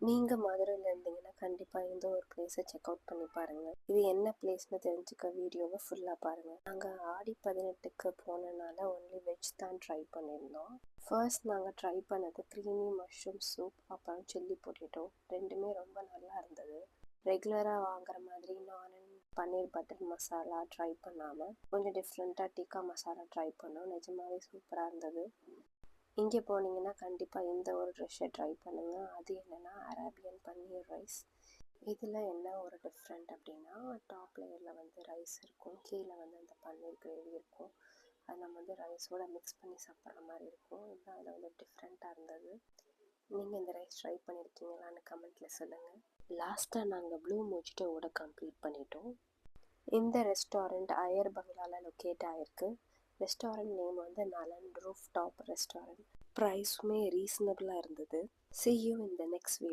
நீங்க மதுரையில இருந்தீங்கன்னா கண்டிப்பா இந்த ஒரு பிளேஸை செக் அவுட் பண்ணி பாருங்க. இது என்ன பிளேஸ்னு தெரிஞ்சுக்க வீடியோவை ஃபுல்லா பாருங்க. நாங்க ஆடி 18க்கு போனனால ஒன்லி வெஜ் தான் ட்ரை பண்ணியிருந்தோம். ஃபர்ஸ்ட் நாங்க ட்ரை பண்ணது க்ரீமி மஷ்ரூம் சூப், அப்புறம் சில்லி பொட்டேட்டோ. ரெண்டுமே ரொம்ப நல்லா இருந்தது. ரெகுலரா வாங்குற மாதிரி நான் பன்னீர் பட்டர் மசாலா ட்ரை பண்ணாம கொஞ்சம் டிஃப்ரெண்டா டிக்கா மசாலா ட்ரை பண்ணோம். நிஜமாவே சூப்பரா இருந்தது. இங்கே போனீங்கன்னா கண்டிப்பாக இந்த ஒரு டிஷ்ஷை ட்ரை பண்ணுங்கள். அது என்னென்னா அரேபியன் பன்னீர் ரைஸ். இதில் என்ன ஒரு டிஃப்ரெண்ட் அப்படின்னா, டாப் லேயரில் வந்து ரைஸ் இருக்கும், கீழே வந்து அந்த பன்னீர் கிரேவி இருக்கும். அது நம்ம வந்து ரைஸோடு மிக்ஸ் பண்ணி சாப்பிட்ற மாதிரி இருக்கும். இதுதான் அதில் வந்து டிஃப்ரெண்ட்டாக இருந்தது. நீங்கள் இந்த ரைஸ் ட்ரை பண்ணியிருக்கீங்களான்னு கமெண்ட்டில் சொல்லுங்கள். லாஸ்ட்டாக நாங்கள் ப்ளூ மொஜிட்டோவோட கம்ப்ளீட் பண்ணிட்டோம். இந்த ரெஸ்டாரண்ட் அயர் பங்களாவில் லொக்கேட் ஆகிருக்கு. ரெஸ்டாரண்ட் நேம் வந்து நலன் ரூஃப் டாப் ரெஸ்டாரண்ட். ப்ரைஸுமே ரீசனபிளாக இருந்தது. See you in the next video.